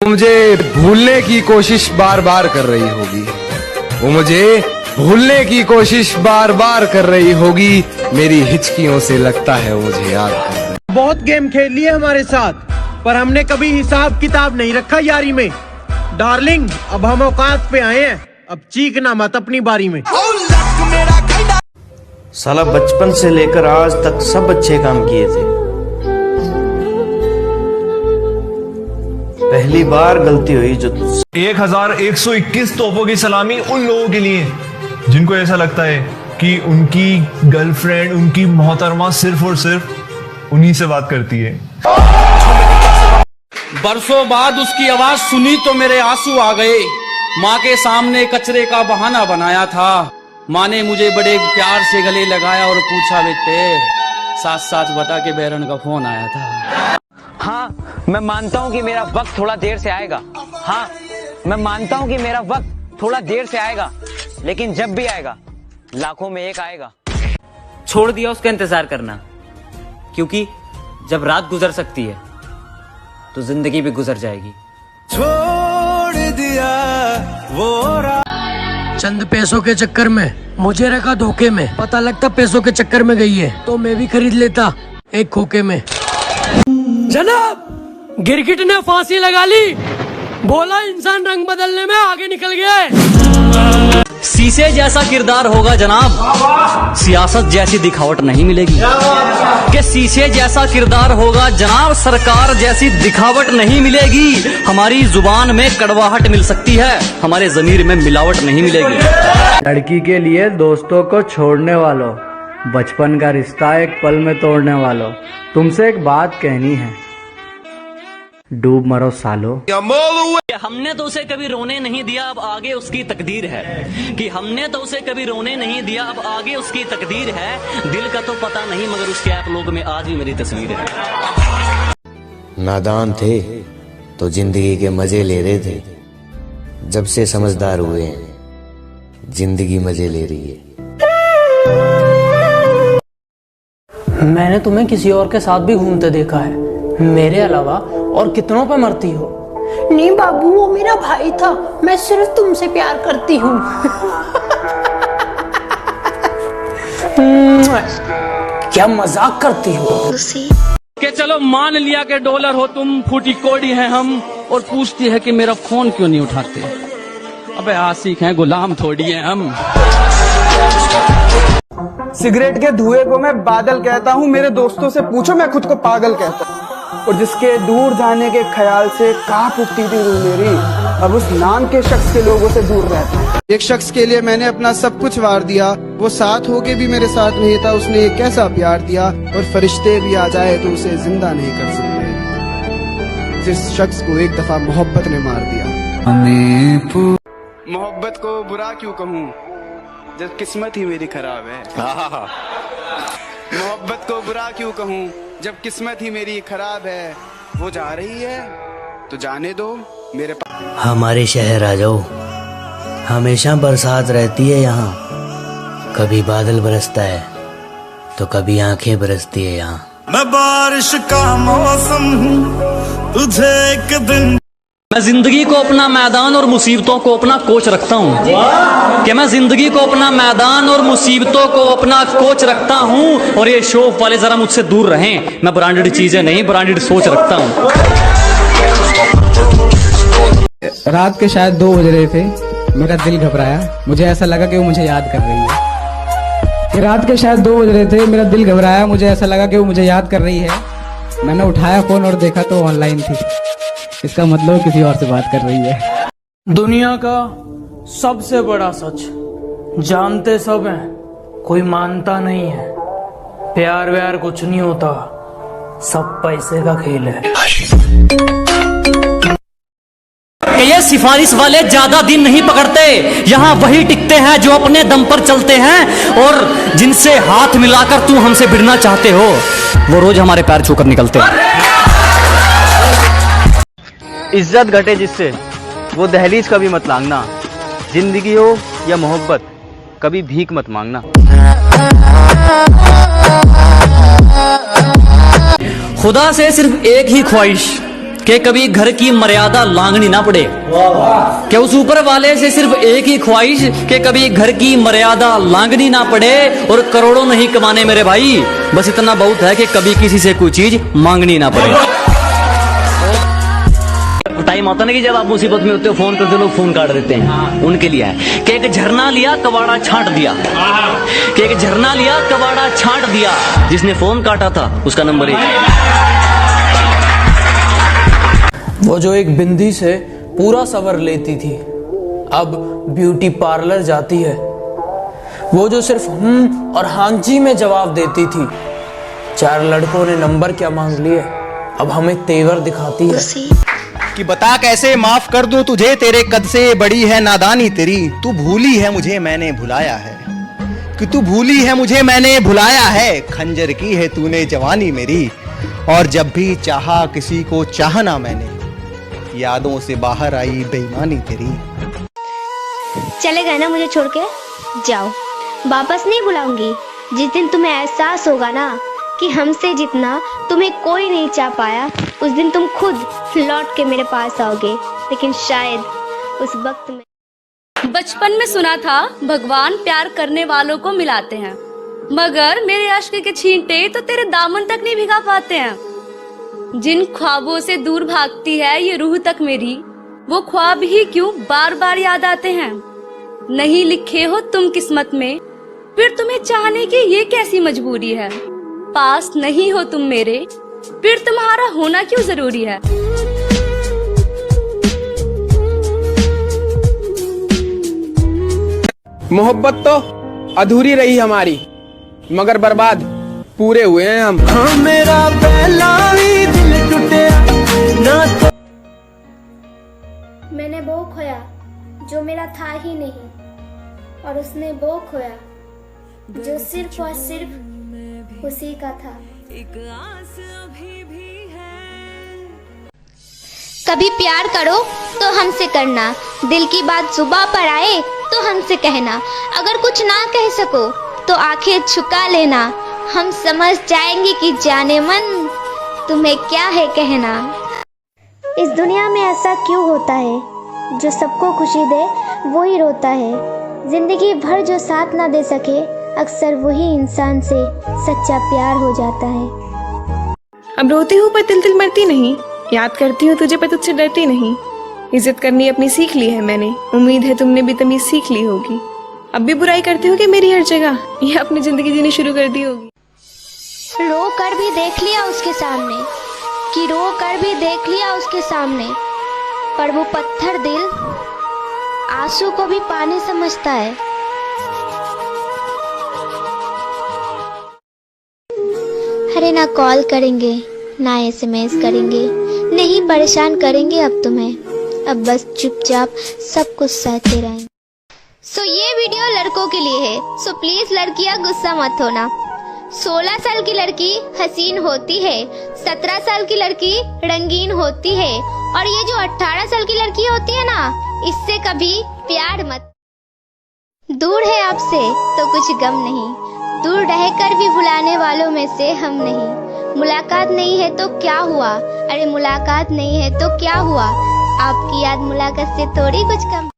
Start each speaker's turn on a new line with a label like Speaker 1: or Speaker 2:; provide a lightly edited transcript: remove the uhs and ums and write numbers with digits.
Speaker 1: मुझे भूलने की कोशिश बार बार कर रही होगी, वो मुझे भूलने की कोशिश बार बार कर रही होगी। मेरी हिचकियों से लगता है वो मुझे याद कर रही है।
Speaker 2: बहुत गेम खेल लिए हमारे साथ, पर हमने कभी हिसाब किताब नहीं रखा यारी में। डार्लिंग, अब हम औकात पे आए हैं, अब चीखना मत अपनी बारी में।
Speaker 3: साला बचपन से लेकर आज तक सब अच्छे काम किए थे, पहली बार गलती हुई जो
Speaker 4: 1121 तोपों की सलामी उन लोगों के लिए जिनको ऐसा लगता है कि उनकी गर्लफ्रेंड, उनकी मोहतरमा सिर्फ और सिर्फ उन्हीं से बात करती है।
Speaker 5: बरसों बाद उसकी आवाज सुनी तो मेरे आंसू आ गए। माँ के सामने कचरे का बहाना बनाया था। माँ ने मुझे बड़े प्यार से गले लगाया और पूछा, बेटे साथ साथ बता के बैरन का फोन आया था।
Speaker 6: हाँ, मैं मानता हूँ कि मेरा वक्त थोड़ा देर से आएगा। हाँ, मैं मानता हूँ कि मेरा वक्त थोड़ा देर से आएगा, लेकिन जब भी आएगा लाखों में एक आएगा।
Speaker 7: छोड़ दिया उसका इंतजार करना, क्योंकि जब रात गुजर सकती है तो जिंदगी भी गुजर जाएगी।
Speaker 3: छोड़ दिया वो
Speaker 2: चंद पैसों के चक्कर में मुझे रखा धोखे में। पता लगता पैसों के चक्कर में गई है तो मैं भी खरीद लेता एक खोखे में। जनाब, गिरगिट ने फांसी लगा ली, बोला इंसान रंग बदलने में आगे निकल गया है।
Speaker 5: शीशे जैसा किरदार होगा जनाब, सियासत जैसी दिखावट नहीं मिलेगी। कि शीशे जैसा किरदार होगा जनाब, सरकार जैसी दिखावट नहीं मिलेगी। हमारी जुबान में कड़वाहट मिल सकती है, हमारे जमीर में मिलावट नहीं मिलेगी।
Speaker 8: लड़की के लिए दोस्तों को छोड़ने वालों, बचपन का रिश्ता एक पल में तोड़ने वालों, तुमसे एक बात कहनी है, डूब मरो सालो।
Speaker 5: हमने तो उसे कभी रोने नहीं दिया, अब आगे उसकी तकदीर है। कि हमने तो उसे कभी रोने नहीं दिया, अब आगे उसकी तकदीर है। दिल का तो पता नहीं मगर उसके आप लोग में आज भी मेरी तस्वीर है।
Speaker 9: नादान थे तो जिंदगी के मजे ले रहे थे, जब से समझदार हुए हैं जिंदगी मजे ले रही है।
Speaker 10: मैंने तुम्हें किसी और के साथ भी घूमते देखा है, मेरे अलावा और कितनों पे मरती हो।
Speaker 11: नहीं बाबू, वो मेरा भाई था, मैं सिर्फ तुमसे प्यार करती हूँ।
Speaker 10: क्या मजाक करती हो?
Speaker 5: कि चलो मान लिया कि डॉलर हो तुम, फूटी कोड़ी है हम, और पूछती है कि मेरा फोन क्यों नहीं उठाते। अबे आशिक हैं, गुलाम थोड़ी है हम।
Speaker 12: सिगरेट के धुएं को मैं बादल कहता हूँ, मेरे दोस्तों से पूछो मैं खुद को पागल कहता हूँ। और जिसके दूर जाने के ख्याल से कांप उठती थी रूह मेरी, अब उस नाम के शख्स के लोगों से दूर रहता है।
Speaker 13: एक शख्स के लिए मैंने अपना सब कुछ वार दिया, वो साथ होके भी मेरे साथ नहीं था। उसने एक कैसा प्यार दिया, और फरिश्ते भी आ जाए तो उसे जिंदा नहीं कर सकते। जिस शख्स को एक दफा मोहब्बत ने मार दिया।
Speaker 12: मोहब्बत को बुरा क्यों कहूँ जब किस्मत ही मेरी खराब है। मोहब्बत को बुरा क्यों कहूँ जब किस्मत ही मेरी खराब है। वो जा रही है तो जाने दो मेरे पास।
Speaker 9: हमारे शहर आ जाओ, हमेशा बरसात रहती है यहाँ, कभी बादल बरसता है तो कभी आंखें बरसती है यहाँ।
Speaker 3: मैं बारिश का मौसम हूँ, तुझे एक दिन।
Speaker 5: मैं जिंदगी को अपना मैदान और मुसीबतों को अपना कोच रखता हूँ। कि मैं जिंदगी को अपना मैदान और मुसीबतों को अपना कोच रखता हूँ। और ये शौक वाले जरा मुझसे दूर रहें, मैं ब्रांडेड चीजें नहीं ब्रांडेड सोच रखता हूँ।
Speaker 8: रात के शायद 2 बज रहे थे, मेरा दिल घबराया, मुझे ऐसा लगा कि वो मुझे याद कर रही है। कि रात के शायद 2 बज रहे थे, मेरा दिल घबराया, मुझे ऐसा लगा कि वो मुझे याद कर रही है। मैंने उठाया फोन और देखा तो ऑनलाइन थी, इसका मतलब किसी और से बात कर रही है।
Speaker 10: दुनिया का सबसे बड़ा सच जानते सब हैं, कोई मानता नहीं है। प्यार व्यार कुछ नहीं होता, सब पैसे का खेल है।
Speaker 5: ये सिफारिश वाले ज्यादा दिन नहीं पकड़ते, यहाँ वही टिकते हैं जो अपने दम पर चलते हैं। और जिनसे हाथ मिलाकर तुम हमसे भिड़ना चाहते हो, वो रोज हमारे पैर छूकर निकलते हैं।
Speaker 6: इज्जत घटे जिससे वो दहलीज कभी मत लांगना। जिंदगी हो या मोहब्बत, कभी भीख मत मांगना। खुदा से सिर्फ एक ही ख्वाहिश
Speaker 5: कि कभी घर की मर्यादा लांघनी ना पड़े। कि उस ऊपर वाले से सिर्फ एक ही ख्वाहिश कि कभी घर की मर्यादा लांघनी ना पड़े और करोड़ों नहीं कमाने मेरे भाई, बस इतना बहुत है कि कभी किसी से कोई चीज मांगनी ना पड़े। टाइम आता ना कि जब आप मुसीबत में होते हो, फोन करते हो, लोग फोन काट देते हैं, उनके लिए है कि एक झरना लिया कबाड़ा छांट दिया, कि एक झरना लिया कबाड़ा छांट दिया, जिसने फोन काटा था उसका नंबर 1।
Speaker 10: वो जो एक बिंदी से पूरा सवर लेती थी, अब ब्यूटी पार्लर जाती है। वो जो सिर्फ और हाँ जी में जवाब देती थी, 4 लड़कों ने नंबर क्या मांग लिए, अब हमें तेवर दिखाती है।
Speaker 14: कि बता कैसे माफ कर दूं तुझे, तेरे कद से बड़ी है नादानी तेरी। तू भूली है मुझे मैंने भुलाया है, कि तू भूली है मुझे मैंने भुलाया है। खंजर की है तूने जवानी मेरी, और जब भी चाहा किसी को चाहना मैंने, यादों से बाहर आई बेईमानी तेरी।
Speaker 15: चले गए ना मुझे छोड़ के, जाओ, वापस नहीं बुलाऊंगी। जिस दिन तुम्हें एहसास होगा ना कि हमसे जितना तुम्हें कोई नहीं चाह पाया, उस दिन तुम खुद लौट के मेरे पास आओगे। लेकिन शायद उस वक्त में
Speaker 16: बचपन में सुना था भगवान प्यार करने वालों को मिलाते हैं, मगर मेरे आशिक के छींटे तो तेरे दामन तक नहीं भिगा पाते हैं। जिन ख्वाबों से दूर भागती है ये रूह तक मेरी, वो ख्वाब ही क्यों बार बार याद आते हैं। नहीं लिखे हो तुम किस्मत में, फिर तुम्हें चाहने की ये कैसी मजबूरी है। पास नहीं हो तुम मेरे, फिर तुम्हारा होना क्यों जरूरी है।
Speaker 12: मोहब्बत तो अधूरी रही हमारी, मगर बर्बाद पूरे हुए हैं हम। हाँ, मेरा पहला ही दिल टूटा ना तो।
Speaker 15: मैंने वो खोया जो मेरा था ही नहीं, और उसने वो खोया जो सिर्फ और सिर्फ उसी का था। कभी प्यार करो तो हमसे करना, दिल की बात जुबां पर आए तो हमसे कहना। अगर कुछ ना कह सको तो आंखें झुका लेना, हम समझ जाएंगे कि जाने मन तुम्हें क्या है कहना। इस दुनिया में ऐसा क्यों होता है, जो सबको खुशी दे वो ही रोता है। जिंदगी भर जो साथ ना दे सके, अक्सर वही इंसान से सच्चा प्यार हो जाता है।
Speaker 17: अब रोती हूँ पर तिल तिल मरती नहीं, याद करती हूँ तुझे पर तुझसे डरती नहीं। इज्जत करनी अपनी सीख ली है मैंने, उम्मीद है तुमने भी तमीज सीख ली होगी। अब भी बुराई करते हो कि मेरी हर जगह, ये अपनी जिंदगी जीनी शुरू कर दी होगी।
Speaker 15: रो कर भी देख लिया उसके सामने, कि रो कर भी देख लिया उसके सामने, पर वो पत्थर दिल आंसू को भी पानी समझता है। अरे ना कॉल करेंगे ना SMS करेंगे, नहीं परेशान करेंगे अब तुम्हें, अब बस चुपचाप सब कुछ सहते रहेंगे। सो ये वीडियो लड़कों के लिए है, सो प्लीज लड़कियां गुस्सा मत होना। 16 साल की लड़की हसीन होती है, 17 साल की लड़की रंगीन होती है, और ये जो 18 साल की लड़की होती है ना, इससे कभी प्यार मत। दूर है आपसे तो कुछ गम नहीं, दूर रहकर भी भुलाने वालों में से हम नहीं। मुलाकात नहीं है तो क्या हुआ, अरे मुलाकात नहीं है तो क्या हुआ, आपकी याद मुलाकात से थोड़ी कुछ कम।